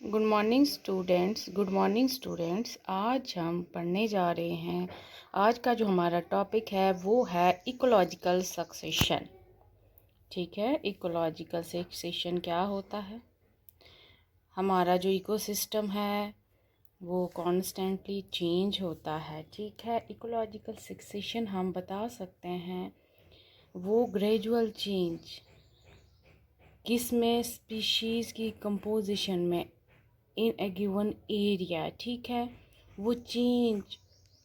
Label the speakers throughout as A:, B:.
A: Good morning students. आज हम पढ़ने जा रहे हैं। आज का जो हमारा टॉपिक है वो है इकोलॉजिकल सक्सेशन। ठीक है, इकोलॉजिकल सक्सेशन क्या होता है? हमारा जो इकोसिस्टम है वो कॉन्स्टेंटली चेंज होता है। ठीक है, इकोलॉजिकल सक्सेशन हम बता सकते हैं वो ग्रेजुअल चेंज किस में, स्पीशीज़ की कंपोजिशन में इन ए गिवन एरिया। ठीक है, वो चेंज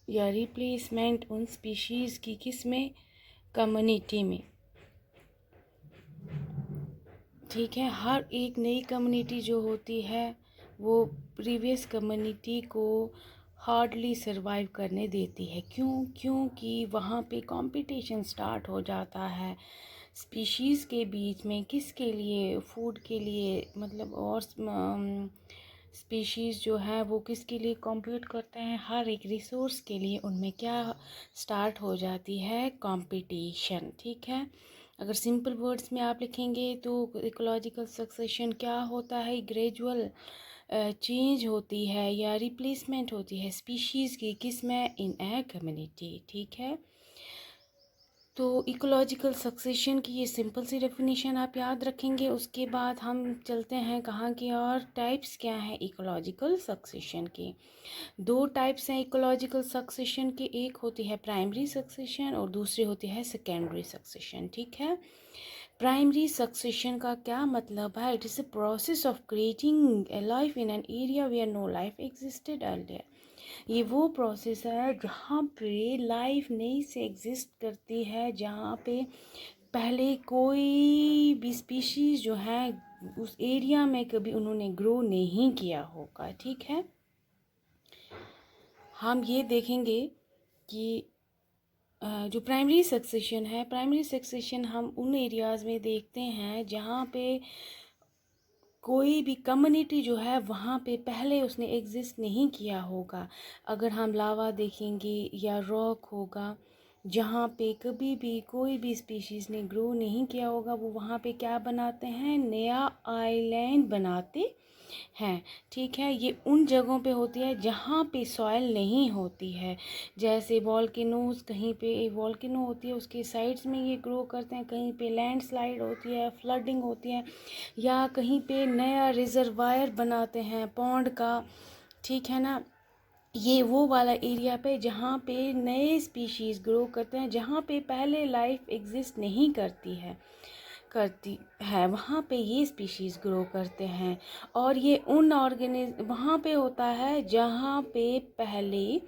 A: या रिप्लेसमेंट उन स्पीशीज़ की किस में, कम्युनिटी में। ठीक है, हर एक नई कम्युनिटी जो होती है वो प्रीवियस कम्युनिटी को हार्डली सरवाइव करने देती है। क्योंकि वहाँ पे कंपटीशन स्टार्ट हो जाता है स्पीशीज़ के बीच में, किसके लिए, फूड के लिए, मतलब। और स्पीशीज़ जो है वो किसके लिए कॉम्पीट करते हैं, हर एक रिसोर्स के लिए। उनमें क्या स्टार्ट हो जाती है, कंपटीशन। ठीक है, अगर सिंपल वर्ड्स में आप लिखेंगे तो इकोलॉजिकल सक्सेशन क्या होता है, ग्रेजुअल चेंज होती है या रिप्लेसमेंट होती है स्पीशीज़ की, किस में, इन ए कम्युनिटी। ठीक है, तो इकोलॉजिकल सक्सेशन की ये सिंपल सी डेफिनेशन आप याद रखेंगे। उसके बाद हम चलते हैं कहाँ की, और टाइप्स क्या हैं इकोलॉजिकल सक्सेशन के। दो टाइप्स हैं इकोलॉजिकल सक्सेशन के, एक होती है प्राइमरी सक्सेशन और दूसरी होती है सेकेंडरी सक्सेशन। ठीक है, प्राइमरी सक्सेशन का क्या मतलब है? It is a process of creating a life in an area where no life existed earlier. ये वो प्रोसेस है जहाँ पे लाइफ नई से एग्जिस्ट करती है, जहाँ पे पहले कोई भी स्पीशीज़ जो है उस एरिया में कभी उन्होंने ग्रो नहीं किया होगा। ठीक है, हम ये देखेंगे कि जो प्राइमरी सक्सेशन है, प्राइमरी सक्सेशन हम उन एरियाज़ में देखते हैं जहाँ पे कोई भी कम्युनिटी जो है वहाँ पे पहले उसने एग्जिस्ट नहीं किया होगा। अगर हम लावा देखेंगे या रॉक होगा जहाँ पे कभी भी कोई भी स्पीशीज़ ने ग्रो नहीं किया होगा, वो वहाँ पे क्या बनाते हैं, नया आइलैंड बनाते हैं। ठीक है, ये उन जगहों पे होती है जहाँ पे सॉइल नहीं होती है। जैसे वॉल्केनोज, कहीं पे वॉल्केनो होती है उसके साइड्स में ये ग्रो करते हैं, कहीं पे लैंडस्लाइड होती है, फ्लडिंग होती है, या कहीं पे नया रिजर्वायर बनाते हैं पौंड का। ठीक है ना, ये वो वाला एरिया पे जहाँ पे नए स्पीशीज़ ग्रो करते हैं, जहाँ पे पहले लाइफ एग्जिस्ट नहीं करती है, वहाँ पे ये स्पीशीज़ ग्रो करते हैं। और ये उन वहाँ पे होता है जहाँ पे पहले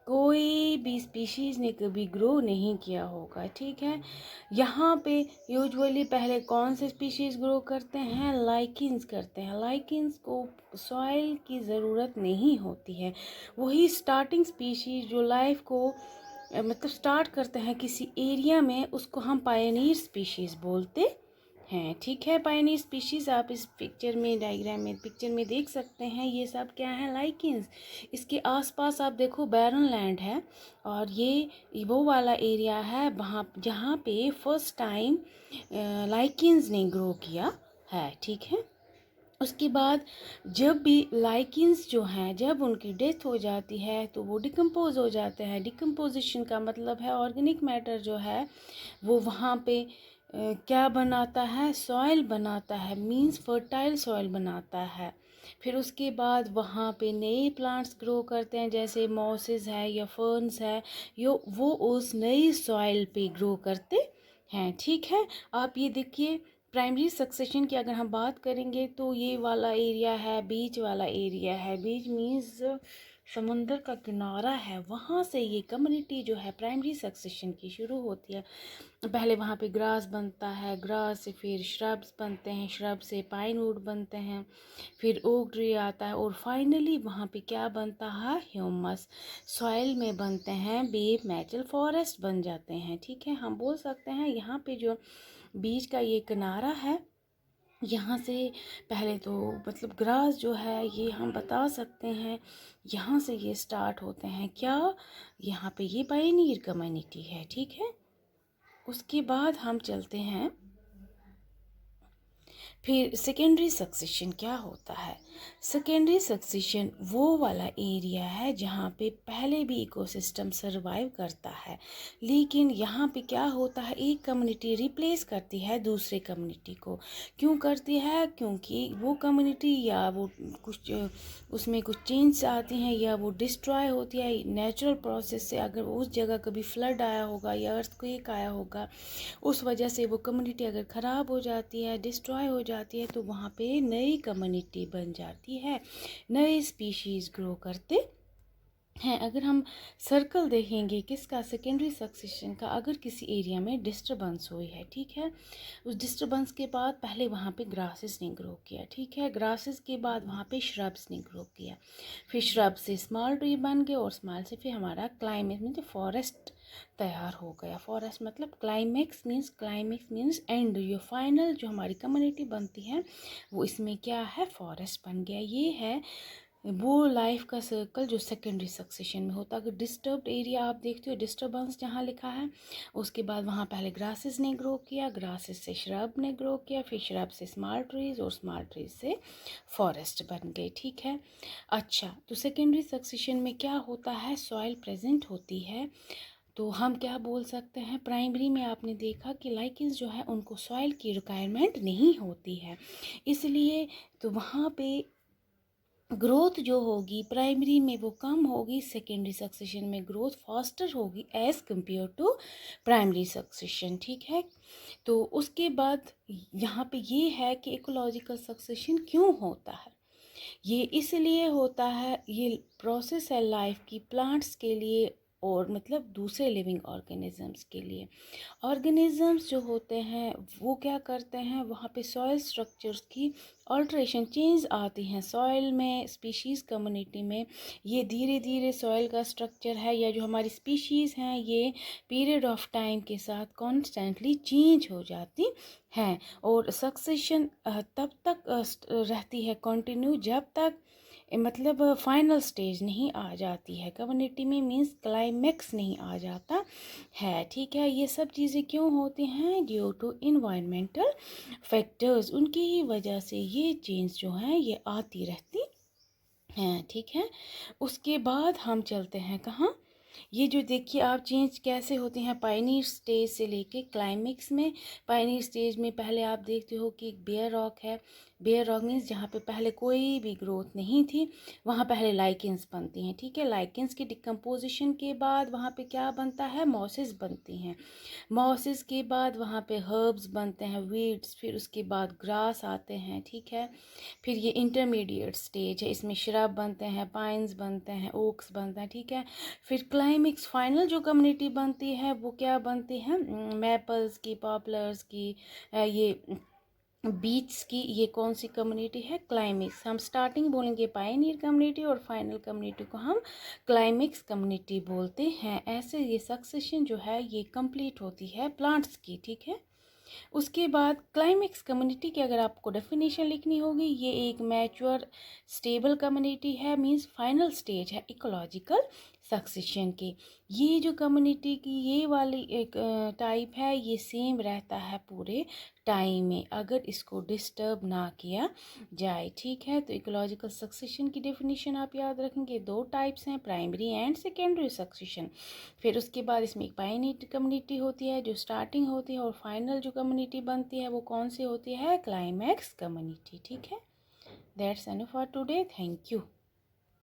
A: कोई भी स्पीशीज़ ने कभी ग्रो नहीं किया होगा। ठीक है, यहाँ पे यूजुअली पहले कौन से स्पीशीज़ ग्रो करते हैं, लाइकिन्स करते हैं। लाइकिन्स को सॉइल की ज़रूरत नहीं होती है, वही स्टार्टिंग स्पीशीज़ जो लाइफ को मतलब स्टार्ट करते हैं किसी एरिया में, उसको हम पायनियर स्पीशीज़ बोलते हैं। ठीक है, पायनियर स्पीशीज़ आप इस पिक्चर में, डायग्राम में, पिक्चर में देख सकते हैं। ये सब क्या है, लाइकिन्स। इसके आसपास आप देखो बैरन लैंड है, और ये वो वाला एरिया है वहाँ जहाँ पे फर्स्ट टाइम लाइकिन्स ने ग्रो किया है। ठीक है, उसके बाद जब भी लाइकिन्स जो हैं, जब उनकी डेथ हो जाती है तो वो डिकम्पोज हो जाते हैं। डिकम्पोजिशन का मतलब है ऑर्गेनिक मैटर जो है वो वहाँ पे क्या बनाता है, सॉइल बनाता है, मींस फर्टाइल सॉइल बनाता है। फिर उसके बाद वहाँ पे नए प्लांट्स ग्रो करते हैं, जैसे मॉसेस है या फर्न्स है, यो वो उस नई सॉइल पे ग्रो करते हैं। ठीक है, आप ये देखिए, प्राइमरी सक्सेशन की अगर हम बात करेंगे तो ये वाला एरिया है, बीच वाला एरिया है। बीच मीन्स समुंदर का किनारा है, वहाँ से ये कम्युनिटी जो है प्राइमरी सक्सेशन की शुरू होती है। पहले वहाँ पे ग्रास बनता है, ग्रास से फिर श्रब्स बनते हैं, श्रब से पाइन वुड बनते हैं, फिर ओक ट्री आता है, और फाइनली वहाँ पे क्या बनता है, ह्यूमस सॉइल में बनते हैं, बेब मेटल फॉरेस्ट बन जाते हैं। ठीक है, हम बोल सकते हैं यहाँ पे जो बीच का ये किनारा है, यहाँ से पहले तो मतलब ग्रास जो है ये हम बता सकते हैं यहाँ से ये स्टार्ट होते हैं। क्या, यहाँ पे ये पायनियर कम्युनिटी है। ठीक है, उसके बाद हम चलते हैं फिर सेकेंडरी सक्सेशन क्या होता है। सेकेंडरी सक्सेशन वो वाला एरिया है जहाँ पे पहले भी इकोसिस्टम सरवाइव करता है, लेकिन यहाँ पे क्या होता है, एक कम्युनिटी रिप्लेस करती है दूसरे कम्युनिटी को। क्यों करती है? क्योंकि वो कम्युनिटी या वो कुछ उसमें कुछ चेंज आती हैं या वो डिस्ट्रॉय होती है नेचुरल प्रोसेस से। अगर उस जगह कभी फ्लड आया होगा या अर्थक्वेक आया होगा, उस वजह से वो कम्युनिटी अगर ख़राब हो जाती है, डिस्ट्रॉय हो जाती है, तो वहाँ पे नई कम्युनिटी बन जाती है, नए स्पीशीज़ ग्रो करते हैं। अगर हम सर्कल देखेंगे किसका, सेकेंडरी सक्सेशन का, अगर किसी एरिया में डिस्टर्बेंस हुई है, ठीक है, उस डिस्टर्बेंस के बाद पहले वहाँ पे ग्रासेस ने ग्रो किया, ठीक है, ग्रासेस के बाद वहाँ पे श्रब्स ने ग्रो किया, फिर श्रब से स्मॉल ट्री बन गए और स्मॉल से फिर हमारा क्लाइमेट मीन फॉरेस्ट तैयार हो गया। फॉरेस्ट मतलब क्लाइमेक्स मीन्स एंड, ये फाइनल जो हमारी कम्युनिटी बनती है वो इसमें क्या है, फॉरेस्ट बन गया। ये है वो लाइफ का सर्कल जो सेकेंडरी सक्सेशन में होता है। अगर डिस्टर्ब्ड एरिया आप देखते हो, डिस्टर्बेंस जहाँ लिखा है, उसके बाद वहाँ पहले ग्रासेस ने ग्रो किया, ग्रासेस से श्रब ने ग्रो किया, फिर श्रब से स्मॉल ट्रीज और स्मॉल ट्रीज से फॉरेस्ट बन गए, ठीक है। अच्छा, तो सेकेंडरी सक्सेशन में क्या होता है, सॉइल प्रेजेंट होती है। तो हम क्या बोल सकते हैं, प्राइमरी में आपने देखा कि लाइकेंस जो है उनको सॉइल की रिक्वायरमेंट नहीं होती है, इसलिए तो वहाँ पे ग्रोथ जो होगी प्राइमरी में वो कम होगी, सेकेंडरी सक्सेशन में ग्रोथ फास्टर होगी as compared to primary succession, ठीक है। तो उसके बाद यहाँ पे ये है कि इकोलॉजिकल सक्सेशन क्यों होता है। ये इसलिए होता है, ये प्रोसेस है लाइफ की, प्लांट्स के लिए और मतलब दूसरे लिविंग ऑर्गेनिजम्स के लिए। ऑर्गेनिजम्स जो होते हैं वो क्या करते हैं, वहाँ पे सॉइल स्ट्रक्चर्स की ऑल्ट्रेशन, चेंज आती हैं सॉइल में, स्पीशीज़ कम्युनिटी में। ये धीरे धीरे सॉइल का स्ट्रक्चर है या जो हमारी स्पीशीज़ हैं ये पीरियड ऑफ टाइम के साथ कॉन्स्टेंटली चेंज हो जाती हैं। और सक्सेशन तब तक रहती है कंटिन्यू जब तक मतलब फाइनल स्टेज नहीं आ जाती है कम्युनिटी में, मींस क्लाइमेक्स नहीं आ जाता है, ठीक है। ये सब चीज़ें क्यों होती हैं, ड्यू टू इन्वायरमेंटल फैक्टर्स, उनकी ही वजह से ये चेंज जो हैं ये आती रहती हैं, ठीक है। उसके बाद हम चलते हैं कहाँ, ये जो देखिए आप चेंज कैसे होते हैं पायनियर स्टेज से लेके क्लाइमेक्स में। पायनियर स्टेज में पहले आप देखते हो कि एक बेयर रॉक है, बेयर रॉक मीन्स जहाँ पे पहले कोई भी ग्रोथ नहीं थी, वहाँ पहले लाइकेंस बनती हैं, ठीक है। लाइकेंस की डिकम्पोजिशन के बाद वहाँ पे क्या बनता है, मॉसेस बनती हैं। मॉसेस के बाद वहाँ पे हर्ब्स बनते हैं, वीड्स, फिर उसके बाद ग्रास आते हैं, ठीक है। फिर ये इंटरमीडिएट स्टेज है, इसमें श्रब बनते हैं, पाइन्स बनते हैं, ओक्स बनते हैं, ठीक है। फिर क्लाइमेक्स फाइनल जो कम्युनिटी बनती है वो क्या बनती है, मैपल्स की, पॉपुलर्स की, ये बीच की, ये कौन सी कम्युनिटी है, क्लाइमेक्स। हम स्टार्टिंग बोलेंगे पायनियर कम्युनिटी और फाइनल कम्युनिटी को हम क्लाइमेक्स कम्युनिटी बोलते हैं। ऐसे ये सक्सेशन जो है ये कंप्लीट होती है प्लांट्स की, ठीक है। उसके बाद क्लाइमेक्स कम्युनिटी की अगर आपको डेफिनेशन लिखनी होगी, ये एक मैच्योर स्टेबल कम्युनिटी है, मींस फाइनल स्टेज है इकोलॉजिकल सक्सेशन की। ये जो कम्युनिटी की ये वाली एक टाइप है, ये सेम रहता है पूरे टाइम में अगर इसको डिस्टर्ब ना किया जाए, ठीक है। तो इकोलॉजिकल सक्सेशन की डेफिनेशन आप याद रखेंगे, दो टाइप्स हैं, प्राइमरी एंड सेकेंडरी सक्सेशन। फिर उसके बाद इसमें एक पायनियर कम्युनिटी होती है जो स्टार्टिंग होती है, और फाइनल जो कम्युनिटी बनती है वो कौन सी होती है, क्लाइमैक्स कम्युनिटी, ठीक है। That's enough for today, thank you.